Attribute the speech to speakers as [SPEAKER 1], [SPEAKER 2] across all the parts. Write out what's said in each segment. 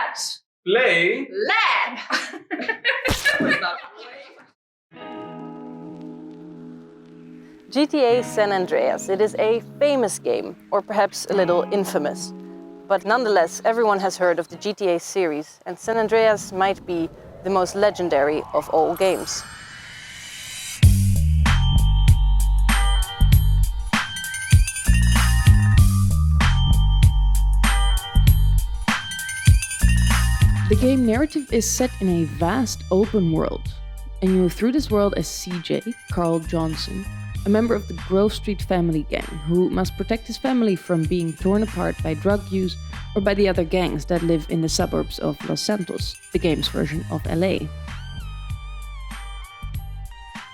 [SPEAKER 1] Let's
[SPEAKER 2] play
[SPEAKER 1] lab.
[SPEAKER 3] GTA San Andreas. It is a famous game, or perhaps a little infamous. But nonetheless, everyone has heard of the GTA series, and San Andreas might be the most legendary of all games.
[SPEAKER 4] The game narrative is set in a vast open world, and you move through this world as CJ, Carl Johnson, a member of the Grove Street family gang who must protect his family from being torn apart by drug use or by the other gangs that live in the suburbs of Los Santos, the game's version of LA.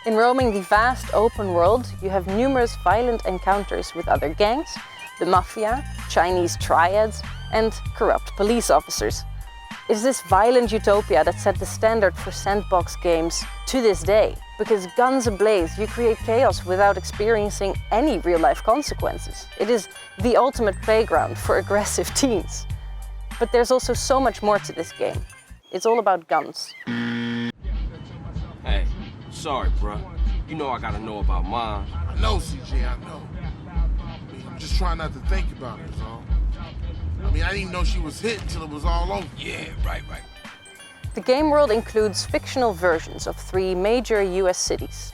[SPEAKER 3] In roaming the vast open world, you have numerous violent encounters with other gangs, the mafia, Chinese triads, and corrupt police officers. It is this violent utopia that set the standard for sandbox games to this day. Because guns ablaze, you create chaos without experiencing any real-life consequences. It is the ultimate playground for aggressive teens. But there's also so much more to this game. It's all about guns.
[SPEAKER 5] Hey, sorry, bruh. You know I gotta know about mine.
[SPEAKER 6] I know, CJ, I know. I'm just trying not to think about it, is all. I didn't even know she was hit until it was all over.
[SPEAKER 5] Yeah, right.
[SPEAKER 3] The game world includes fictional versions of 3 major US cities.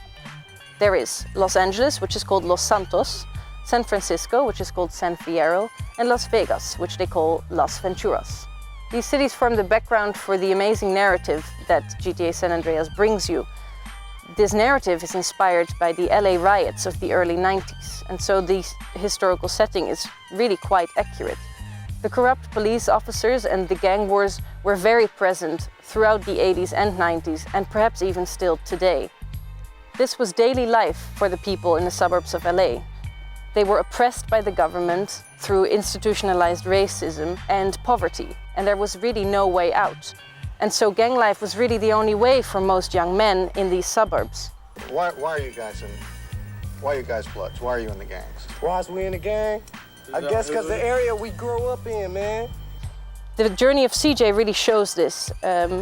[SPEAKER 3] There is Los Angeles, which is called Los Santos, San Francisco, which is called San Fierro, and Las Vegas, which they call Las Venturas. These cities form the background for the amazing narrative that GTA San Andreas brings you. This narrative is inspired by the LA riots of the early 90s, and so the historical setting is really quite accurate. The corrupt police officers and the gang wars were very present throughout the 80s and 90s, and perhaps even still today. This was daily life for the people in the suburbs of LA. They were oppressed by the government through institutionalized racism and poverty, and there was really no way out. And so gang life was really the only way for most young men in these suburbs.
[SPEAKER 7] Why are you guys Bloods? Why are you in the gangs?
[SPEAKER 8] Why is we in the gang? I guess because the area we grew up in, man.
[SPEAKER 3] The journey of CJ really shows this.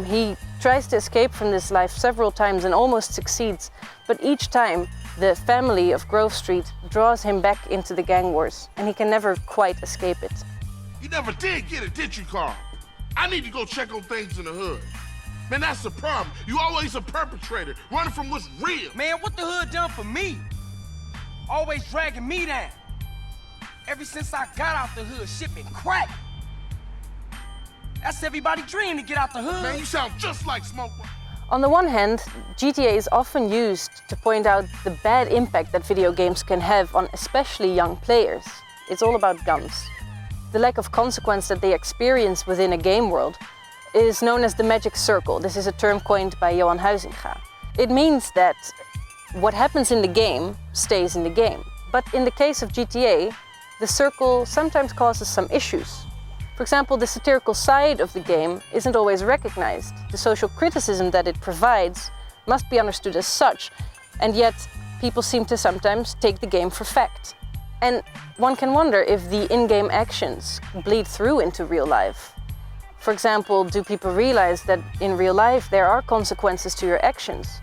[SPEAKER 3] He tries to escape from this life several times and almost succeeds, but each time the family of Grove Street draws him back into the gang wars, and he can never quite escape it.
[SPEAKER 6] You never did get it, did you, Carl? I need to go check on things in the hood. Man, that's the problem. You always a perpetrator, running from what's real.
[SPEAKER 5] Man, what the hood done for me? Always dragging me down. Ever since I got out the hood, shit been crack. That's everybody's dream to get out the hood.
[SPEAKER 6] Man, you sound just like Smoke.
[SPEAKER 3] On the one hand, GTA is often used to point out the bad impact that video games can have on especially young players. It's all about guns. The lack of consequence that they experience within a game world is known as the magic circle. This is a term coined by Johan Huizinga. It means that what happens in the game stays in the game. But in the case of GTA, the circle sometimes causes some issues. For example, the satirical side of the game isn't always recognized. The social criticism that it provides must be understood as such, and yet people seem to sometimes take the game for fact. And one can wonder if the in-game actions bleed through into real life. For example, do people realize that in real life there are consequences to your actions?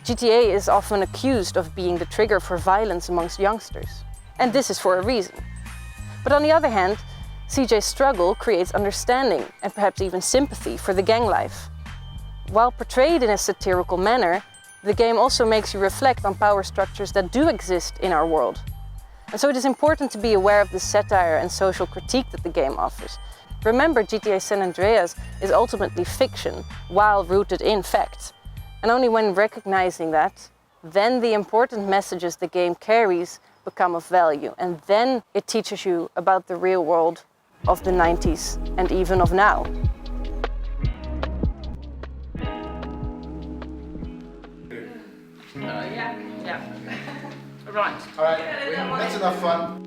[SPEAKER 3] GTA is often accused of being the trigger for violence amongst youngsters. And this is for a reason. But on the other hand, CJ's struggle creates understanding and perhaps even sympathy for the gang life. While portrayed in a satirical manner, the game also makes you reflect on power structures that do exist in our world. And so it is important to be aware of the satire and social critique that the game offers. Remember, GTA San Andreas is ultimately fiction, while rooted in fact. And only when recognizing that, then the important messages the game carries become of value, and then it teaches you about the real world of the 90s and even of now.
[SPEAKER 1] Yeah. Right.
[SPEAKER 7] All right, that's enough fun.